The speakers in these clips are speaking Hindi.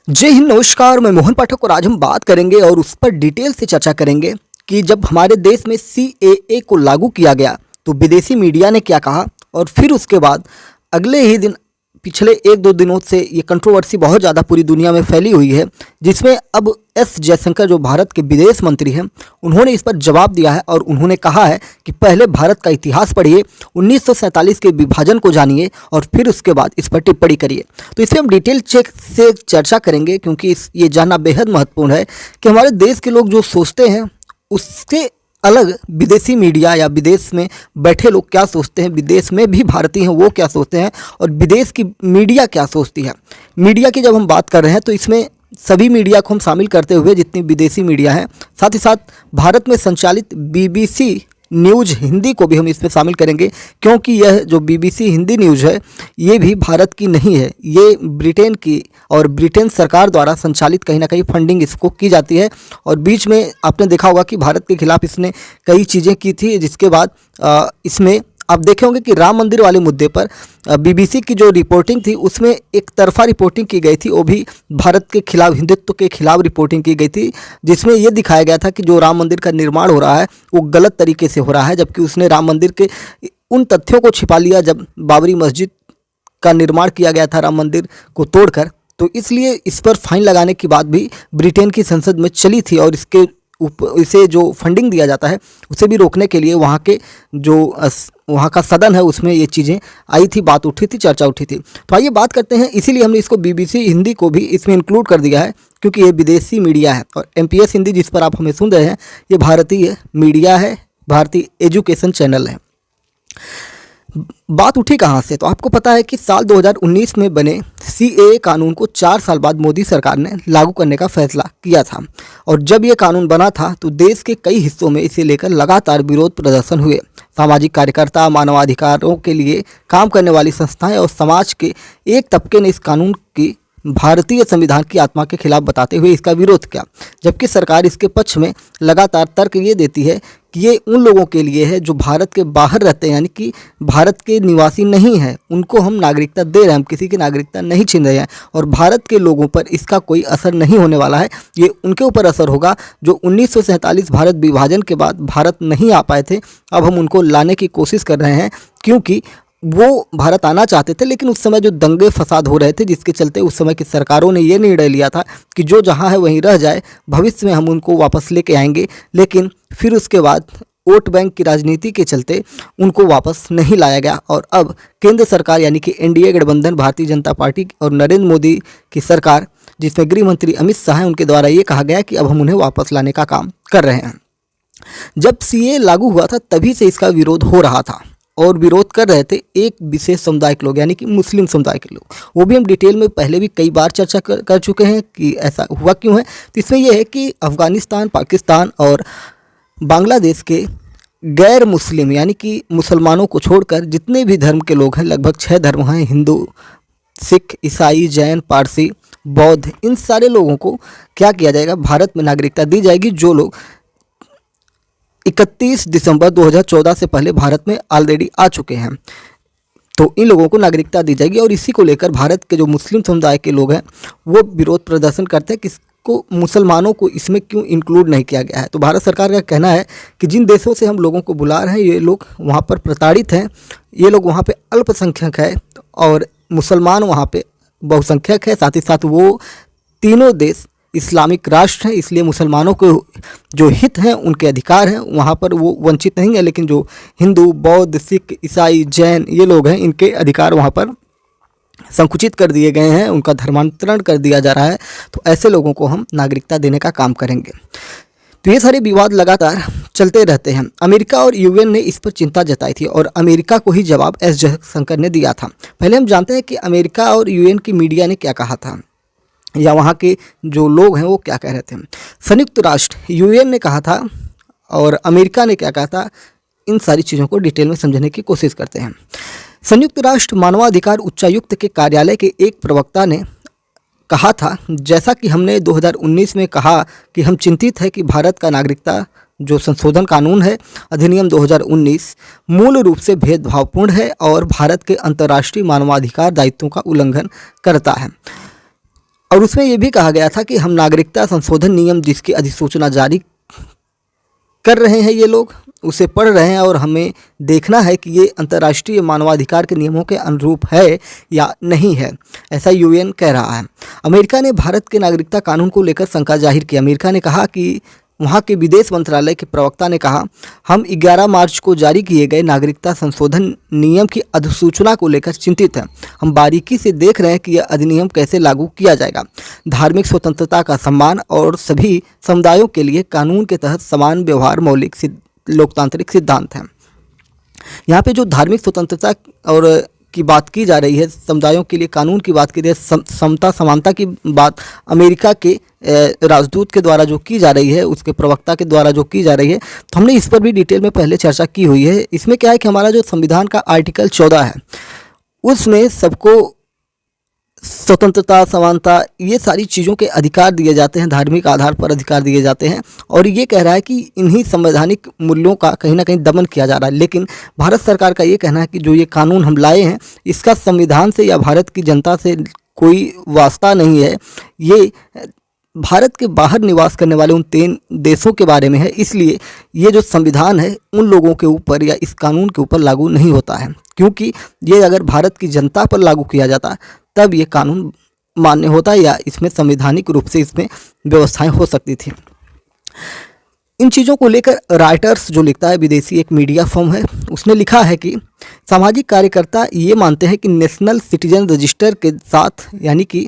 जय हिंद, नमस्कार। मैं मोहन पाठक और आज हम बात करेंगे और उस पर डिटेल से चर्चा करेंगे कि जब हमारे देश में सीएए को लागू किया गया तो विदेशी मीडिया ने क्या कहा और फिर उसके बाद अगले ही दिन पिछले एक दो दिनों से ये कंट्रोवर्सी बहुत ज़्यादा पूरी दुनिया में फैली हुई है, जिसमें अब एस जयशंकर जो भारत के विदेश मंत्री हैं उन्होंने इस पर जवाब दिया है और उन्होंने कहा है कि पहले भारत का इतिहास पढ़िए, 1947 के विभाजन को जानिए और फिर उसके बाद इस पर टिप्पणी करिए। तो इसे हम डिटेल चेक से चर्चा करेंगे क्योंकि ये जानना बेहद महत्वपूर्ण है कि हमारे देश के लोग जो सोचते हैं उससे अलग विदेशी मीडिया या विदेश में बैठे लोग क्या सोचते हैं, विदेश में भी भारतीय हैं वो क्या सोचते हैं और विदेश की मीडिया क्या सोचती है। मीडिया की जब हम बात कर रहे हैं तो इसमें सभी मीडिया को हम शामिल करते हुए जितनी विदेशी मीडिया है, साथ ही साथ भारत में संचालित बीबीसी न्यूज़ हिंदी को भी हम इसमें शामिल करेंगे क्योंकि यह जो बीबीसी हिंदी न्यूज़ है ये भी भारत की नहीं है, ये ब्रिटेन की और ब्रिटेन सरकार द्वारा संचालित कहीं ना कहीं फंडिंग इसको की जाती है। और बीच में आपने देखा होगा कि भारत के खिलाफ इसने कई चीज़ें की थी, जिसके बाद इसमें आप देखे होंगे कि राम मंदिर वाले मुद्दे पर बीबीसी की जो रिपोर्टिंग थी उसमें एक तरफा रिपोर्टिंग की गई थी, वो भी भारत के खिलाफ, हिंदुत्व के खिलाफ रिपोर्टिंग की गई थी, जिसमें ये दिखाया गया था कि जो राम मंदिर का निर्माण हो रहा है वो गलत तरीके से हो रहा है, जबकि उसने राम मंदिर के उन तथ्यों को छिपा लिया जब बाबरी मस्जिद का निर्माण किया गया था राम मंदिर को तोड़कर। तो इसलिए इस पर फाइन लगाने की बात भी ब्रिटेन की संसद में चली थी और इसे जो फंडिंग दिया जाता है उसे भी रोकने के लिए वहाँ के जो वहाँ का सदन है उसमें ये चीज़ें आई थी, बात उठी थी, चर्चा उठी थी। तो आइए बात करते हैं, इसीलिए हमने इसको बीबीसी हिंदी को भी इसमें इंक्लूड कर दिया है क्योंकि ये विदेशी मीडिया है और एमपीएस हिंदी जिस पर आप हमें सुन रहे हैं ये भारतीय मीडिया है, भारतीय एजुकेशन चैनल है। बात उठी कहाँ से, तो आपको पता है कि साल 2019 में बने सीएए कानून को 4 साल बाद मोदी सरकार ने लागू करने का फैसला किया था और जब ये कानून बना था तो देश के कई हिस्सों में इसे लेकर लगातार विरोध प्रदर्शन हुए। सामाजिक कार्यकर्ता, मानवाधिकारों के लिए काम करने वाली संस्थाएं और समाज के एक तबके ने इस कानून की भारतीय संविधान की आत्मा के खिलाफ बताते हुए इसका विरोध किया, जबकि सरकार इसके पक्ष में लगातार तर्क ये देती है कि ये उन लोगों के लिए है जो भारत के बाहर रहते हैं, यानी कि भारत के निवासी नहीं हैं, उनको हम नागरिकता दे रहे हैं, हम किसी की नागरिकता नहीं छीन रहे हैं और भारत के लोगों पर इसका कोई असर नहीं होने वाला है। ये उनके ऊपर असर होगा जो 1947 भारत विभाजन के बाद भारत नहीं आ पाए थे, अब हम उनको लाने की कोशिश कर रहे हैं क्योंकि वो भारत आना चाहते थे, लेकिन उस समय जो दंगे फसाद हो रहे थे जिसके चलते उस समय की सरकारों ने ये निर्णय लिया था कि जो जहाँ है वहीं रह जाए, भविष्य में हम उनको वापस लेके आएंगे, लेकिन फिर उसके बाद वोट बैंक की राजनीति के चलते उनको वापस नहीं लाया गया और अब केंद्र सरकार यानी कि एनडीए गठबंधन, भारतीय जनता पार्टी और नरेंद्र मोदी की सरकार जिसमें गृह मंत्री अमित शाह हैं, उनके द्वारा ये कहा गया कि अब हम उन्हें वापस लाने का काम कर रहे हैं। जब सीए लागू हुआ था तभी से इसका विरोध हो रहा था और विरोध कर रहे थे एक विशेष समुदाय के लोग यानी कि मुस्लिम समुदाय के लोग, वो भी हम डिटेल में पहले भी कई बार चर्चा कर चुके हैं कि ऐसा हुआ क्यों है। तो इसमें यह है कि अफ़गानिस्तान, पाकिस्तान और बांग्लादेश के गैर मुस्लिम यानी कि मुसलमानों को छोड़कर जितने भी धर्म के लोग हैं, लगभग 6 धर्म हैं, हिंदू, सिख, ईसाई, जैन, पारसी, बौद्ध, इन सारे लोगों को क्या किया जाएगा, भारत में नागरिकता दी जाएगी जो लोग 31 दिसंबर 2014 से पहले भारत में ऑलरेडी आ चुके हैं। तो इन लोगों को नागरिकता दी जाएगी और इसी को लेकर भारत के जो मुस्लिम समुदाय के लोग हैं वो विरोध प्रदर्शन करते हैं कि इसको, मुसलमानों को इसमें क्यों इंक्लूड नहीं किया गया है। तो भारत सरकार का कहना है कि जिन देशों से हम लोगों को बुला रहे हैं ये लोग वहाँ पर प्रताड़ित हैं, ये लोग वहाँ पर अल्पसंख्यक है और मुसलमान वहाँ पर बहुसंख्यक है, साथ ही साथ वो तीनों देश इस्लामिक राष्ट्र हैं, इसलिए मुसलमानों को जो हित हैं, उनके अधिकार हैं, वहाँ पर वो वंचित नहीं है, लेकिन जो हिंदू, बौद्ध, सिख, ईसाई, जैन ये लोग हैं इनके अधिकार वहाँ पर संकुचित कर दिए गए हैं, उनका धर्मांतरण कर दिया जा रहा है। तो ऐसे लोगों को हम नागरिकता देने का काम करेंगे। तो ये सारे विवाद लगातार चलते रहते हैं। अमेरिका और यूएन ने इस पर चिंता जताई थी और अमेरिका को ही जवाब एस जयशंकर ने दिया था। पहले हम जानते हैं कि अमेरिका और यूएन की मीडिया ने क्या कहा था या वहाँ के जो लोग हैं वो क्या कह रहे थे। संयुक्त राष्ट्र यूएन ने कहा था और अमेरिका ने क्या कहा था, इन सारी चीज़ों को डिटेल में समझने की कोशिश करते हैं। संयुक्त राष्ट्र मानवाधिकार उच्चायुक्त के कार्यालय के एक प्रवक्ता ने कहा था, जैसा कि हमने 2019 में कहा कि हम चिंतित है कि भारत का नागरिकता जो संशोधन कानून है अधिनियम 2019 मूल रूप से भेदभावपूर्ण है और भारत के अंतर्राष्ट्रीय मानवाधिकार दायित्वों का उल्लंघन करता है। और उसमें ये भी कहा गया था कि हम नागरिकता संशोधन नियम जिसकी अधिसूचना जारी कर रहे हैं, ये लोग उसे पढ़ रहे हैं और हमें देखना है कि ये अंतर्राष्ट्रीय मानवाधिकार के नियमों के अनुरूप है या नहीं है, ऐसा यूएन कह रहा है। अमेरिका ने भारत के नागरिकता कानून को लेकर शंका जाहिर की। अमेरिका ने कहा कि वहाँ के विदेश मंत्रालय के प्रवक्ता ने कहा, हम 11 मार्च को जारी किए गए नागरिकता संशोधन नियम की अधिसूचना को लेकर चिंतित हैं। हम बारीकी से देख रहे हैं कि यह अधिनियम कैसे लागू किया जाएगा। धार्मिक स्वतंत्रता का सम्मान और सभी समुदायों के लिए कानून के तहत समान व्यवहार मौलिक लोकतांत्रिक सिद्धांत हैं। यहाँ पे जो धार्मिक स्वतंत्रता और की बात की जा रही है, समुदायों के लिए कानून की बात की रही है, समता समानता की बात अमेरिका के राजदूत के द्वारा जो की जा रही है, उसके प्रवक्ता के द्वारा जो की जा रही है, तो हमने इस पर भी डिटेल में पहले चर्चा की हुई है। इसमें क्या है कि हमारा जो संविधान का आर्टिकल 14 है, उसमें सबको स्वतंत्रता, समानता, ये सारी चीज़ों के अधिकार दिए जाते हैं, धार्मिक आधार पर अधिकार दिए जाते हैं। और ये कह रहा है कि इन्हीं संवैधानिक मूल्यों का कहीं ना कहीं दमन किया जा रहा है। लेकिन भारत सरकार का ये कहना है कि जो ये कानून हम लाए हैं, इसका संविधान से या भारत की जनता से कोई वास्ता नहीं है। ये भारत के बाहर निवास करने वाले उन 3 देशों के बारे में है। इसलिए ये जो संविधान है उन लोगों के ऊपर या इस कानून के ऊपर लागू नहीं होता है, क्योंकि ये अगर भारत की जनता पर लागू किया जाता तब ये कानून मान्य होता या इसमें संवैधानिक रूप से इसमें व्यवस्थाएं हो सकती थी। इन चीज़ों को लेकर रॉयटर्स जो लिखता है, विदेशी एक मीडिया फर्म है, उसने लिखा है कि सामाजिक कार्यकर्ता ये मानते हैं कि नेशनल सिटीजन रजिस्टर के साथ, यानी कि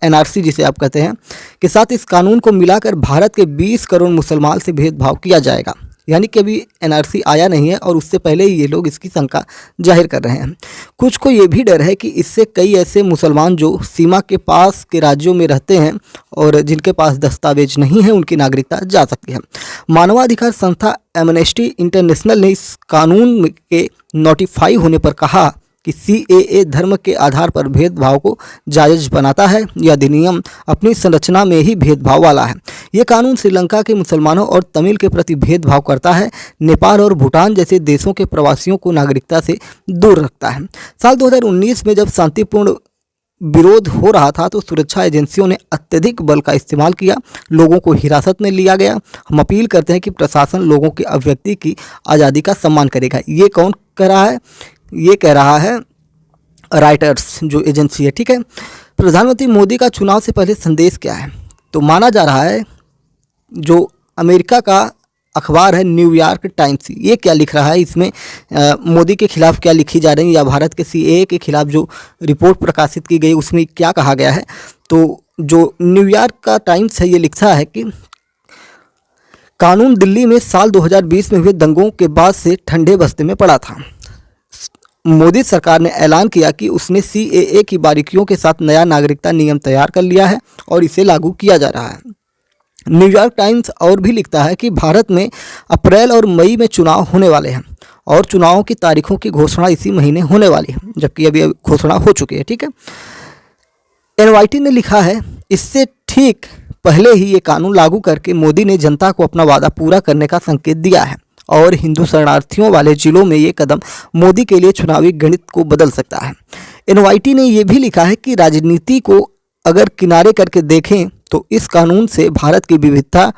एनआरसी जिसे आप कहते हैं, के साथ इस कानून को मिलाकर भारत के 20 करोड़ मुसलमान से भेदभाव किया जाएगा। यानी कि अभी एनआरसी आया नहीं है और उससे पहले ही ये लोग इसकी शंका जाहिर कर रहे हैं। कुछ को ये भी डर है कि इससे कई ऐसे मुसलमान जो सीमा के पास के राज्यों में रहते हैं और जिनके पास दस्तावेज नहीं है, उनकी नागरिकता जा सकती है। मानवाधिकार संस्था एमनेस्टी इंटरनेशनल ने इस कानून के नोटिफाई होने पर कहा कि CAA धर्म के आधार पर भेदभाव को जायज़ बनाता है। यह अधिनियम अपनी संरचना में ही भेदभाव वाला है। ये कानून श्रीलंका के मुसलमानों और तमिल के प्रति भेदभाव करता है। नेपाल और भूटान जैसे देशों के प्रवासियों को नागरिकता से दूर रखता है। साल 2019 में जब शांतिपूर्ण विरोध हो रहा था तो सुरक्षा एजेंसियों ने अत्यधिक बल का इस्तेमाल किया, लोगों को हिरासत में लिया गया। हम अपील करते हैं कि प्रशासन लोगों की अभिव्यक्ति की आज़ादी का सम्मान करेगा। ये कौन कह रहा है? ये कह रहा है रॉयटर्स जो एजेंसी है, ठीक है। प्रधानमंत्री मोदी का चुनाव से पहले संदेश क्या है? तो माना जा रहा है जो अमेरिका का अखबार है न्यूयॉर्क टाइम्स, ये क्या लिख रहा है, इसमें मोदी के खिलाफ क्या लिखी जा रही है या भारत के CAA के खिलाफ जो रिपोर्ट प्रकाशित की गई उसमें क्या कहा गया है। तो जो न्यूयॉर्क का टाइम्स है ये लिखता है कि कानून दिल्ली में साल 2020 में हुए दंगों के बाद से ठंडे बस्ते में पड़ा था। मोदी सरकार ने ऐलान किया कि उसने CAA की बारीकियों के साथ नया नागरिकता नियम तैयार कर लिया है और इसे लागू किया जा रहा है। न्यूयॉर्क टाइम्स और भी लिखता है कि भारत में अप्रैल और मई में चुनाव होने वाले हैं और चुनावों की तारीखों की घोषणा इसी महीने होने वाली है, जबकि अभी घोषणा हो चुकी है, ठीक है। NYT ने लिखा है, इससे ठीक पहले ही ये कानून लागू करके मोदी ने जनता को अपना वादा पूरा करने का संकेत दिया है और हिंदू शरणार्थियों वाले जिलों में ये कदम मोदी के लिए चुनावी गणित को बदल सकता है। NYT ने ये भी लिखा है कि राजनीति को अगर किनारे करके देखें तो इस कानून से भारत की विविधता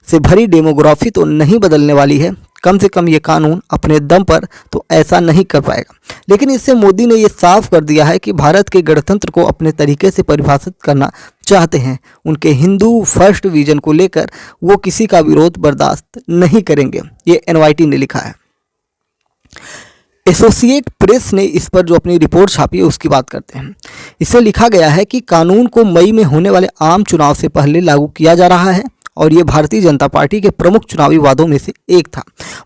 से भरी डेमोग्राफी तो नहीं बदलने वाली है, कम से कम ये कानून अपने दम पर तो ऐसा नहीं कर पाएगा। लेकिन इससे मोदी ने ये साफ कर दिया है कि भारत के गणतंत्र को अपने तरीके से परिभाषित करना चाहते हैं। उनके हिंदू फर्स्ट विजन को लेकर वो किसी का विरोध बर्दाश्त नहीं करेंगे, ये NYT ने लिखा है। एसोसिएट प्रेस ने इस पर जो अपनी रिपोर्ट छापी है उसकी बात करते हैं। इसमें लिखा गया है कि कानून को मई में होने वाले आम चुनाव से पहले लागू किया जा रहा है और ये भारतीय जनता पार्टी के प्रमुख चुनावी वादों में से एक था।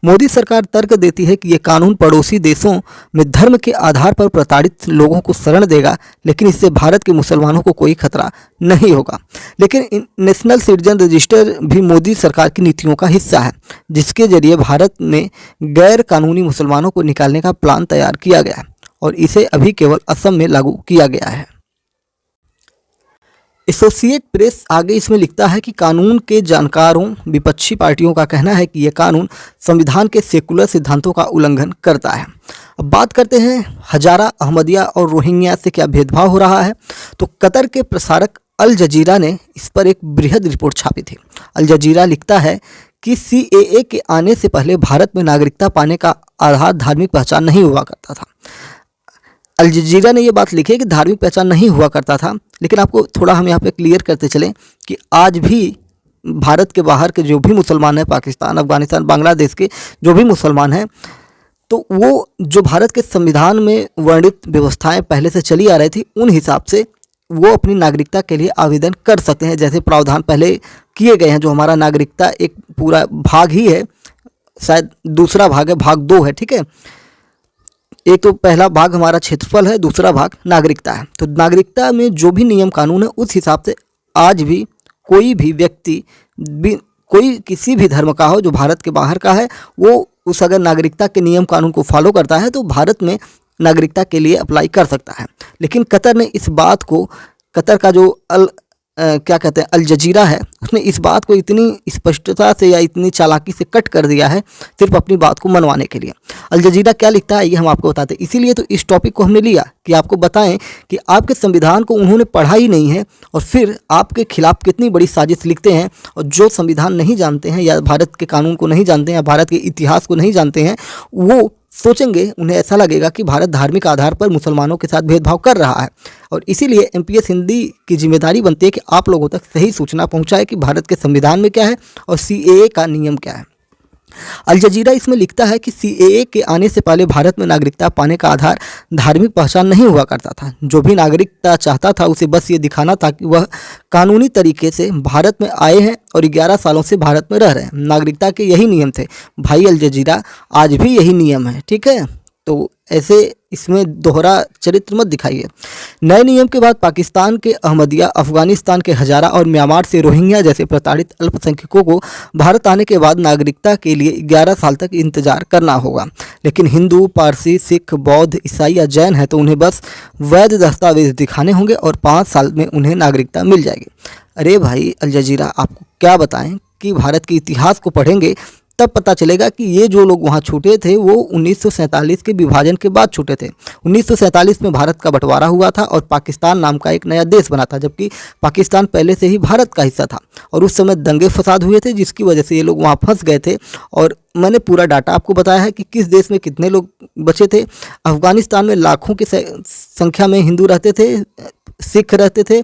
मोदी सरकार तर्क देती है कि ये कानून पड़ोसी देशों में धर्म के आधार पर प्रताड़ित लोगों को शरण देगा, लेकिन इससे भारत के मुसलमानों को कोई खतरा नहीं होगा। लेकिन नेशनल सिटीजन रजिस्टर भी मोदी सरकार की नीतियों का हिस्सा है, जिसके जरिए भारत में गैर कानूनी मुसलमानों को निकालने का प्लान तैयार किया गया है और इसे अभी केवल असम में लागू किया गया है। एसोसिएट प्रेस आगे इसमें लिखता है कि कानून के जानकारों विपक्षी पार्टियों का कहना है कि यह कानून संविधान के सेकुलर सिद्धांतों का उल्लंघन करता है। अब बात करते हैं हजारा, अहमदिया और रोहिंग्या से क्या भेदभाव हो रहा है। तो कतर के प्रसारक अल जजीरा ने इस पर एक बृहद रिपोर्ट छापी थी। अल जजीरा लिखता है कि सीएए के आने से पहले भारत में नागरिकता पाने का आधार धार्मिक पहचान नहीं हुआ करता था। अल जजीरा ने ये बात लिखी है कि धार्मिक पहचान नहीं हुआ करता था, लेकिन आपको थोड़ा हम यहाँ पे क्लियर करते चलें कि आज भी भारत के बाहर के जो भी मुसलमान हैं, पाकिस्तान, अफगानिस्तान, बांग्लादेश के जो भी मुसलमान हैं, तो वो जो भारत के संविधान में वर्णित व्यवस्थाएं पहले से चली आ रही थी, उन हिसाब से वो अपनी नागरिकता के लिए आवेदन कर सकते हैं। जैसे प्रावधान पहले किए गए हैं, जो हमारा नागरिकता एक पूरा भाग ही है, शायद दूसरा भाग है, भाग 2 है, ठीक है। एक तो पहला भाग हमारा क्षेत्रफल है, दूसरा भाग नागरिकता है। तो नागरिकता में जो भी नियम कानून है, उस हिसाब से आज भी कोई भी व्यक्ति कोई किसी भी धर्म का हो जो भारत के बाहर का है, वो उस अगर नागरिकता के नियम कानून को फॉलो करता है तो भारत में नागरिकता के लिए अप्लाई कर सकता है। लेकिन कतर ने इस बात को, कतर का जो क्या कहते हैं अल जजीरा है, उसने इस बात को इतनी स्पष्टता से या इतनी चालाकी से कट कर दिया है सिर्फ अपनी बात को मनवाने के लिए। अल जजीरा क्या लिखता है ये हम आपको बताते हैं। इसीलिए तो इस टॉपिक को हमने लिया कि आपको बताएं कि आपके संविधान को उन्होंने पढ़ा ही नहीं है और फिर आपके खिलाफ कितनी बड़ी साजिश लिखते हैं। और जो संविधान नहीं जानते हैं या भारत के कानून को नहीं जानते हैं या भारत के इतिहास को नहीं जानते हैं, वो सोचेंगे, उन्हें ऐसा लगेगा कि भारत धार्मिक आधार पर मुसलमानों के साथ भेदभाव कर रहा है। और इसीलिए एमपीएस हिंदी की जिम्मेदारी बनती है कि आप लोगों तक सही सूचना पहुंचाए कि भारत के संविधान में क्या है और सीएए का नियम क्या है। अल जजीरा इसमें लिखता है कि सीएए के आने से पहले भारत में नागरिकता पाने का आधार धार्मिक पहचान नहीं हुआ करता था। जो भी नागरिकता चाहता था उसे बस ये दिखाना था कि वह कानूनी तरीके से भारत में आए हैं और 11 सालों से भारत में रह रहे हैं। नागरिकता के यही नियम थे भाई अल जजीरा, आज भी यही नियम है, ठीक है। तो ऐसे इसमें दोहरा चरित्र मत दिखाइए। नए नियम के बाद पाकिस्तान के अहमदिया, अफगानिस्तान के हजारा और म्यांमार से रोहिंग्या जैसे प्रताड़ित अल्पसंख्यकों को भारत आने के बाद नागरिकता के लिए 11 साल तक इंतजार करना होगा। लेकिन हिंदू, पारसी, सिख, बौद्ध, ईसाई या जैन है तो उन्हें बस वैध दस्तावेज दिखाने होंगे और 5 साल में उन्हें नागरिकता मिल जाएगी। अरे भाई अल जजीरा, आपको क्या बताएं कि भारत के इतिहास को पढ़ेंगे तब पता चलेगा कि ये जो लोग वहाँ छूटे थे वो 1947 के विभाजन के बाद छूटे थे। 1947 में भारत का बंटवारा हुआ था और पाकिस्तान नाम का एक नया देश बना था, जबकि पाकिस्तान पहले से ही भारत का हिस्सा था। और उस समय दंगे फसाद हुए थे जिसकी वजह से ये लोग वहाँ फंस गए थे। और मैंने पूरा डाटा आपको बताया है कि किस देश में कितने लोग बचे थे। अफगानिस्तान में लाखों की संख्या में हिंदू रहते थे, सिख रहते थे,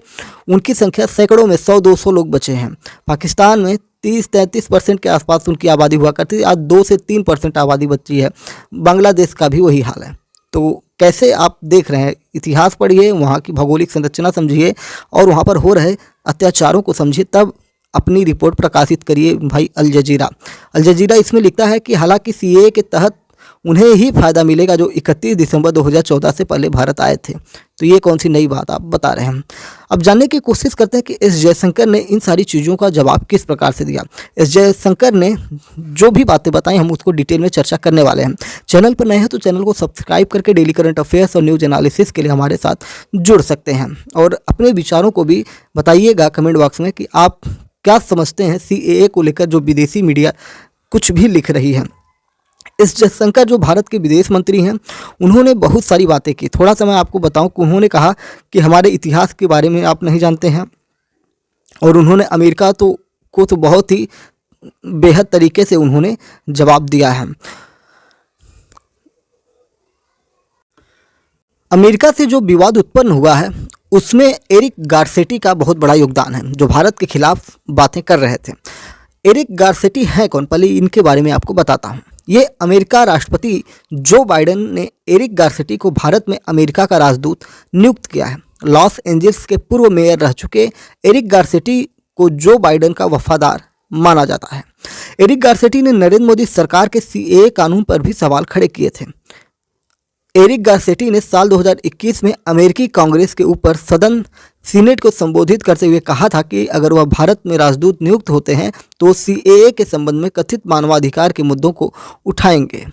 उनकी संख्या सैकड़ों में 100-200 लोग बचे हैं। पाकिस्तान में 30-33% के आसपास उनकी आबादी हुआ करती थी, आज 2 से 3% आबादी बची है। बांग्लादेश का भी वही हाल है। तो कैसे आप देख रहे हैं, इतिहास पढ़िए, वहाँ की भौगोलिक संरचना समझिए और वहाँ पर हो रहे अत्याचारों को समझिए, तब अपनी रिपोर्ट प्रकाशित करिए भाई अल जजीरा। अल जजीरा इसमें लिखता है कि हालांकि सीएए के तहत उन्हें ही फ़ायदा मिलेगा जो 31 दिसंबर 2014 से पहले भारत आए थे। तो ये कौन सी नई बात आप बता रहे हैं। अब जानने की कोशिश करते हैं कि एस जयशंकर ने इन सारी चीज़ों का जवाब किस प्रकार से दिया। एस जयशंकर ने जो भी बातें बताई हम उसको डिटेल में चर्चा करने वाले हैं। चैनल पर नए हैं तो चैनल को सब्सक्राइब करके डेली करंट अफेयर्स और न्यूज़ एनालिसिस के लिए हमारे साथ जुड़ सकते हैं। और अपने विचारों को भी बताइएगा कमेंट बॉक्स में कि आप क्या समझते हैं सीएए को लेकर जो विदेशी मीडिया कुछ भी लिख रही है। एस जयशंकर जो भारत के विदेश मंत्री हैं, उन्होंने बहुत सारी बातें की। थोड़ा सा मैं आपको बताऊं कि उन्होंने कहा कि हमारे इतिहास के बारे में आप नहीं जानते हैं। और उन्होंने अमेरिका को तो बहुत ही बेहद तरीके से उन्होंने जवाब दिया है। अमेरिका से जो विवाद उत्पन्न हुआ है उसमें एरिक गारसेटी का बहुत बड़ा योगदान है, जो भारत के खिलाफ बातें कर रहे थे। एरिक गारसेटी हैं कौन, पहले इनके बारे में आपको बताता हूँ। ये अमेरिका राष्ट्रपति जो बाइडेन ने एरिक गारसेटी को भारत में अमेरिका का राजदूत नियुक्त किया है। लॉस एंजल्स के पूर्व मेयर रह चुके एरिक गारसेटी को जो बाइडेन का वफादार माना जाता है। एरिक गारसेटी ने नरेंद्र मोदी सरकार के सीएए कानून पर भी सवाल खड़े किए थे। एरिक गारसेटी ने साल 2021 में अमेरिकी कांग्रेस के ऊपर सदन सीनेट को संबोधित करते हुए कहा था कि अगर वह भारत में राजदूत नियुक्त होते हैं तो सीएए के संबंध में कथित मानवाधिकार के मुद्दों को उठाएंगे।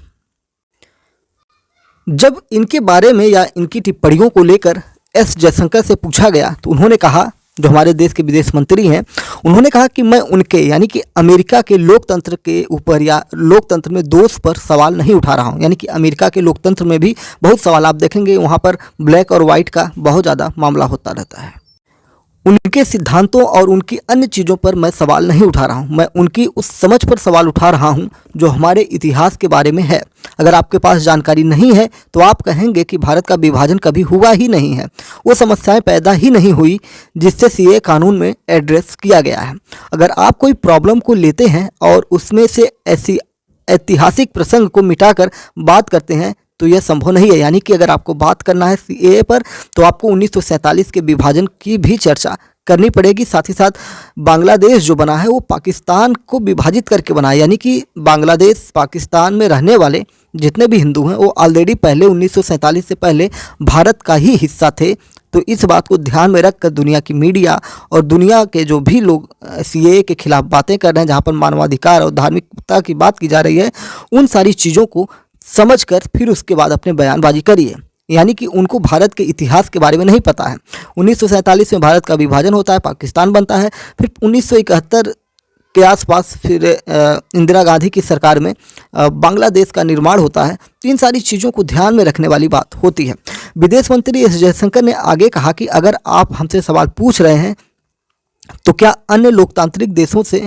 जब इनके बारे में या इनकी टिप्पणियों को लेकर एस जयशंकर से पूछा गया तो उन्होंने कहा, जो हमारे देश के विदेश मंत्री हैं, उन्होंने कहा कि मैं उनके यानी कि अमेरिका के लोकतंत्र के ऊपर या लोकतंत्र में दोष पर सवाल नहीं उठा रहा हूं। यानी कि अमेरिका के लोकतंत्र में भी बहुत सवाल आप देखेंगे, वहां पर ब्लैक और वाइट का बहुत ज़्यादा मामला होता रहता है। उनके सिद्धांतों और उनकी अन्य चीज़ों पर मैं सवाल नहीं उठा रहा हूं। मैं उनकी उस समझ पर सवाल उठा रहा हूं जो हमारे इतिहास के बारे में है। अगर आपके पास जानकारी नहीं है तो आप कहेंगे कि भारत का विभाजन कभी हुआ ही नहीं है, वो समस्याएं पैदा ही नहीं हुई जिससे सीएए कानून में एड्रेस किया गया है। अगर आप कोई प्रॉब्लम को लेते हैं और उसमें से ऐसी ऐतिहासिक प्रसंग को मिटाकर बात करते हैं तो यह संभव नहीं है। यानी कि अगर आपको बात करना है सीएए पर तो आपको 1947 के विभाजन की भी चर्चा करनी पड़ेगी। साथ ही साथ बांग्लादेश जो बना है वो पाकिस्तान को विभाजित करके बना है, यानी कि बांग्लादेश पाकिस्तान में रहने वाले जितने भी हिंदू हैं वो ऑलरेडी पहले 1947 से पहले भारत का ही हिस्सा थे। तो इस बात को ध्यान में रखकर दुनिया की मीडिया और दुनिया के जो भी लोग सीएए के खिलाफ बातें कर रहे हैं, जहाँ पर मानवाधिकार और धार्मिकता की बात की जा रही है, उन सारी चीज़ों को समझकर फिर उसके बाद अपने बयानबाजी करिए। यानी कि उनको भारत के इतिहास के बारे में नहीं पता है। 1947 में भारत का विभाजन होता है, पाकिस्तान बनता है, फिर 1971 के आसपास फिर इंदिरा गांधी की सरकार में बांग्लादेश का निर्माण होता है। तो इन सारी चीज़ों को ध्यान में रखने वाली बात होती है। विदेश मंत्री एस जयशंकर ने आगे कहा कि अगर आप हमसे सवाल पूछ रहे हैं तो क्या अन्य लोकतांत्रिक देशों से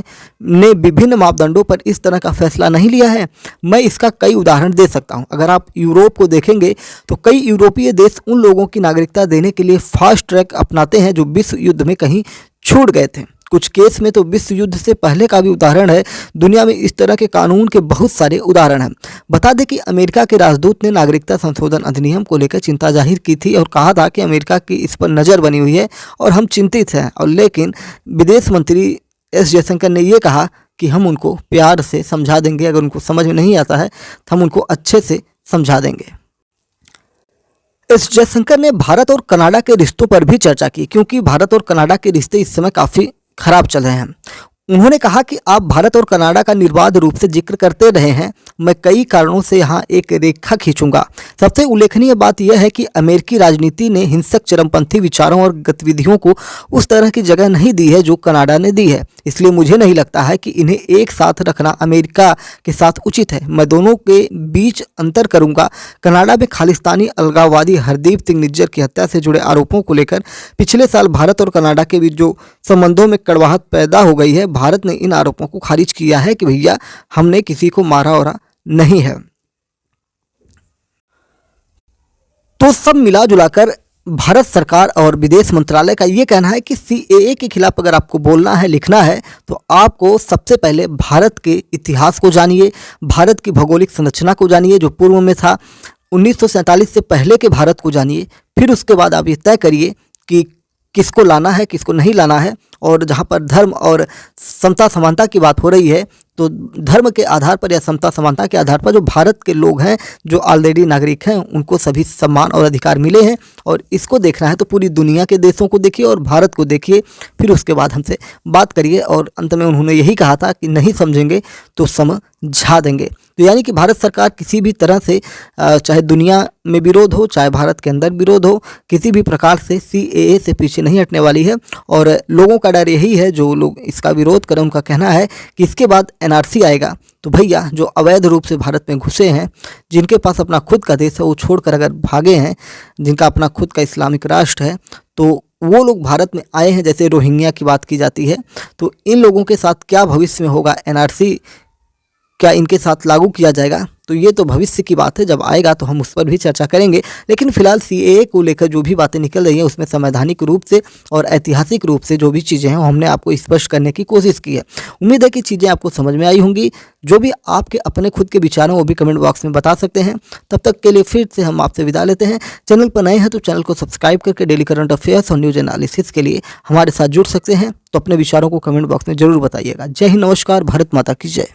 ने विभिन्न मापदंडों पर इस तरह का फैसला नहीं लिया है? मैं इसका कई उदाहरण दे सकता हूं। अगर आप यूरोप को देखेंगे तो कई यूरोपीय देश उन लोगों की नागरिकता देने के लिए फास्ट ट्रैक अपनाते हैं जो विश्व युद्ध में कहीं छूट गए थे। कुछ केस में तो विश्व युद्ध से पहले का भी उदाहरण है। दुनिया में इस तरह के कानून के बहुत सारे उदाहरण हैं। बता दें कि अमेरिका के राजदूत ने नागरिकता संशोधन अधिनियम को लेकर चिंता जाहिर की थी और कहा था कि अमेरिका की इस पर नज़र बनी हुई है और हम चिंतित हैं। और लेकिन विदेश मंत्री एस जयशंकर ने ये कहा कि हम उनको प्यार से समझा देंगे, अगर उनको समझ में नहीं आता है तो हम उनको अच्छे से समझा देंगे। एस जयशंकर ने भारत और कनाडा के रिश्तों पर भी चर्चा की, क्योंकि भारत और कनाडा के रिश्ते इस समय काफ़ी खराब चल रहे हैं। उन्होंने कहा कि आप भारत और कनाडा का निर्बाध रूप से जिक्र करते रहे हैं, मैं कई कारणों से यहाँ एक रेखा खींचूंगा। सबसे उल्लेखनीय बात यह है कि अमेरिकी राजनीति ने हिंसक चरमपंथी विचारों और गतिविधियों को उस तरह की जगह नहीं दी है जो कनाडा ने दी है। इसलिए मुझे नहीं लगता है कि इन्हें एक साथ रखना अमेरिका के साथ उचित है। मैं दोनों के बीच अंतर करूंगा। कनाडा में खालिस्तानी अलगाववादी हरदीप सिंह निज्जर की हत्या से जुड़े आरोपों को लेकर पिछले साल भारत और कनाडा के बीच जो संबंधों में कड़वाहट पैदा हो गई है, भारत ने इन आरोपों को खारिज किया है कि भैया हमने किसी को मारा और नहीं है। तो सब मिला जुलाकर भारत सरकार और विदेश मंत्रालय का ये कहना है कि सीएए के खिलाफ अगर आपको बोलना है, लिखना है, तो आपको सबसे पहले भारत के इतिहास को जानिए, भारत की भौगोलिक संरचना को जानिए जो पूर्व में था, 1947 से पहले के भारत को जानिए। फिर उसके बाद आप ये तय करिए कि किसको लाना है, किसको नहीं लाना है। और जहाँ पर धर्म और समता समानता की बात हो रही है तो धर्म के आधार पर या समता समानता के आधार पर जो भारत के लोग हैं, जो ऑलरेडी नागरिक हैं, उनको सभी सम्मान और अधिकार मिले हैं। और इसको देखना है तो पूरी दुनिया के देशों को देखिए और भारत को देखिए, फिर उसके बाद हमसे बात करिए। और अंत में उन्होंने यही कहा था कि नहीं समझेंगे तो समझा देंगे। तो यानी कि भारत सरकार किसी भी तरह से चाहे दुनिया में विरोध हो, चाहे भारत के अंदर विरोध हो, किसी भी प्रकार से सीएए से पीछे नहीं हटने वाली है। और लोगों का डर यही है, जो लोग इसका विरोध करें उनका कहना है कि इसके बाद एनआरसी आएगा तो भैया जो अवैध रूप से भारत में घुसे हैं, जिनके पास अपना खुद का देश है, वो छोड़कर अगर भागे हैं, जिनका अपना खुद का इस्लामिक राष्ट्र है, तो वो लोग भारत में आए हैं। जैसे रोहिंग्या की बात की जाती है, तो इन लोगों के साथ क्या भविष्य में होगा, एनआरसी क्या इनके साथ लागू किया जाएगा, तो ये तो भविष्य की बात है। जब आएगा तो हम उस पर भी चर्चा करेंगे। लेकिन फिलहाल सीएए को लेकर जो भी बातें निकल रही हैं उसमें संवैधानिक रूप से और ऐतिहासिक रूप से जो भी चीज़ें हैं वो हमने आपको स्पष्ट करने की कोशिश की है। उम्मीद है कि चीज़ें आपको समझ में आई होंगी। जो भी आपके अपने खुद के विचार हैं वो भी कमेंट बॉक्स में बता सकते हैं। तब तक के लिए फिर से हम आपसे विदा लेते हैं। चैनल पर नए हैं तो चैनल को सब्सक्राइब करके डेली करंट अफेयर्स और न्यूज एनालिसिस के लिए हमारे साथ जुड़ सकते हैं। तो अपने विचारों को कमेंट बॉक्स में जरूर बताइएगा। जय हिंद, नमस्कार, भारत माता की जय।